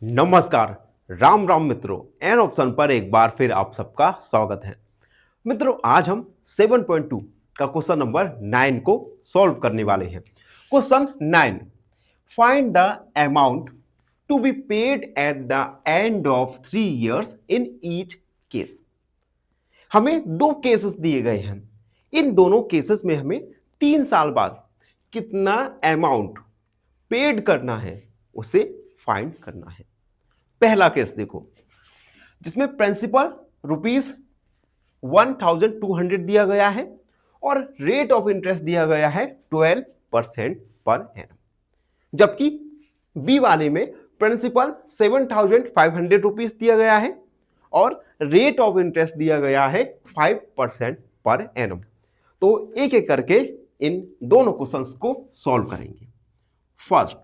नमस्कार। राम राम मित्रों, an option पर एक बार फिर आप सबका स्वागत है। मित्रों, आज हम 7.2 का क्वेश्चन नंबर 9 को सॉल्व करने वाले हैं। Question 9, find the amount to be paid at the end of 3 years in each case. हमें दो केसेस दिए गए हैं। इन दोनों केसेस में हमें 3 साल बाद कितना अमाउंट पेड करना है उसे फाइंड करना है। पहला केस देखो, जिसमें प्रिंसिपल रुपीस 1200 दिया गया है और रेट ऑफ इंटरेस्ट दिया गया है 12% पर एनम। जबकि बी वाले में प्रिंसिपल 7500 रुपीस दिया गया है और रेट ऑफ इंटरेस्ट दिया गया है 5% पर एनम। तो एक एक करके इन दोनों क्वेश्चंस को सॉल्व करेंगे। फर्स्ट,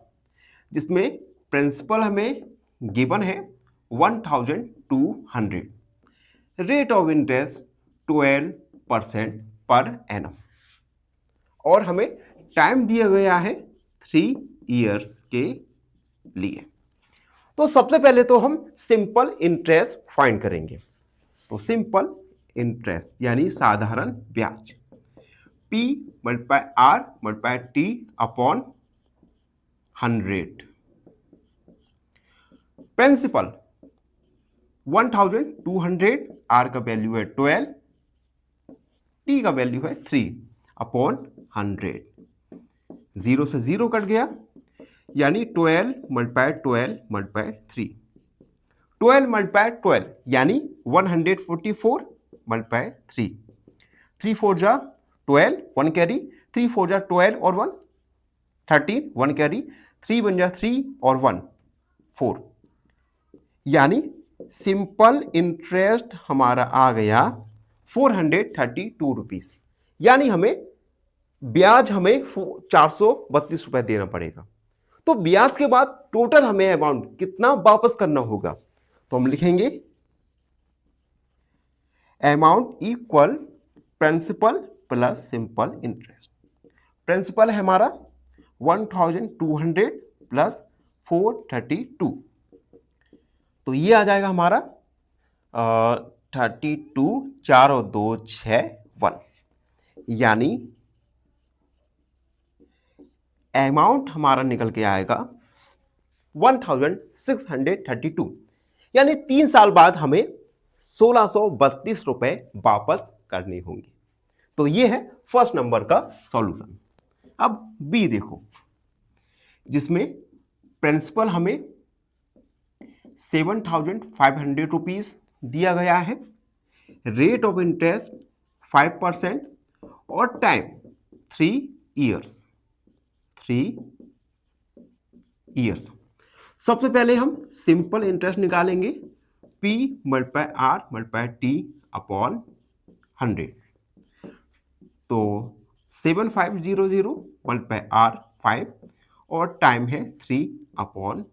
जिसमें प्रिंसिपल हमें गिवन है 1200, rate of interest 12% per annum और हमें टाइम दिया गया है 3 years के लिए। तो सबसे पहले तो हम सिंपल इंटरेस्ट फाइंड करेंगे। तो सिंपल इंटरेस्ट यानी साधारण ब्याज, P multiply R multiply T upon 100। Principal 1200, R का वैल्यू है 12, T का वैल्यू है 3 अपॉन 100। 0 से 0 कट गया, यानी 12 मल्टीप्लाई 12 मल्टीप्लाई 3, 12 मल्टीप्लाई 12 यानी 144 मल्टीप्लाई 3, 3 4 जा 12, 1 कैरी, 3 4 जा 12 और 1 13, 1 कैरी, 3 बन जा 3 और 1 4, यानी सिंपल इंटरेस्ट हमारा आ गया 432 रुपीस। यानी हमें ब्याज हमें 432 रुपए देना पड़ेगा। तो ब्याज के बाद टोटल हमें अमाउंट कितना वापस करना होगा, तो हम लिखेंगे amount equal principal plus simple interest. Principal है हमारा 1200 प्लस 432, तो ये आ जाएगा हमारा 32, 4 और 2 6 1, यानी अमाउंट हमारा निकल के आएगा 1632। यानी 3 साल बाद हमें 1632 रुपए वापस करने होंगे। तो ये है फर्स्ट नंबर का सॉल्यूशन। अब बी देखो, जिसमें प्रिंसिपल हमें 7500 रुपीस दिया गया है, रेट ऑफ इंटरेस्ट 5% और टाइम 3 years। सबसे पहले हम सिंपल इंटरेस्ट निकालेंगे, P multiply R multiply T upon 100। तो 7500 मल्टीप्लाई R 5 और टाइम है 3 अपॉन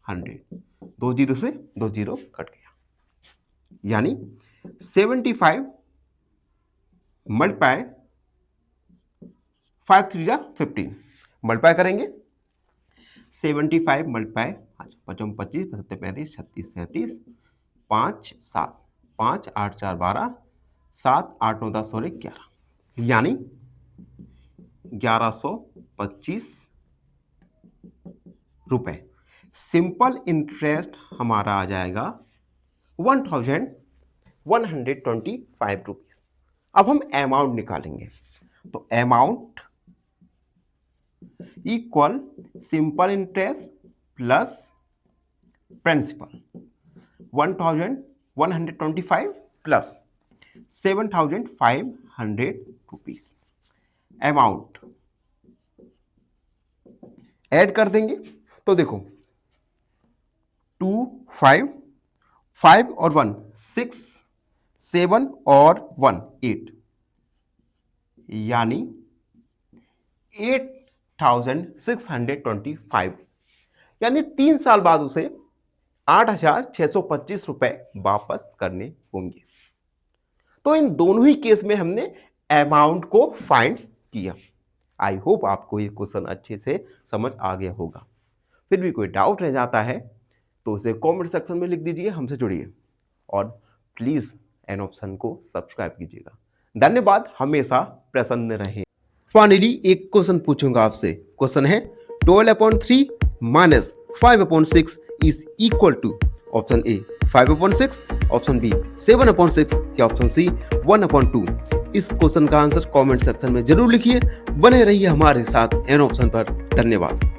100। 2 जीरो से 2 जीरो कट गया, यानी 75 मल्टीप्लाई 5 3 जा 15, मल्टीप्लाई करेंगे 75 मल्टीप्लाई 5 25 35 36 37 5 7 5 8 4 12 7 8 9 10 और 11, यानी 1125 रुपए। सिंपल इंटरेस्ट हमारा आ जाएगा 1125 रुपीस। अब हम अमाउंट निकालेंगे, तो amount equal simple interest plus principal 1125 plus 7500 rupees. Amount add कर देंगे, तो देखो 2 5 5 और 1 6 7 और 1 8, यानी 8625, यानी 3 साल बाद उसे 8625 रुपए वापस करने होंगे। तो इन दोनों ही केस में हमने अमाउंट को फाइंड किया। आई होप आपको ये क्वेश्चन अच्छे से समझ आ गया होगा। फिर भी कोई डाउट रह जाता है तो उसे कमेंट सेक्शन में लिख दीजिए, हमसे जुड़िए और प्लीज़ एन ऑप्शन को सब्सक्राइब कीजिएगा। धन्यवाद, हमेशा प्रसन्न रहें। फाइनली एक क्वेश्चन पूछूंगा आपसे। क्वेश्चन है 12/3 minus 5/6 is equal to option A 5/6, option B 7/6 या ऑप्शन सी 1/2। इस क्वेश्चन का आंसर कमेंट सेक्शन में जरूर लिखिए। बने रहिए हमारे साथ एन ऑप्शन पर। धन्यवाद।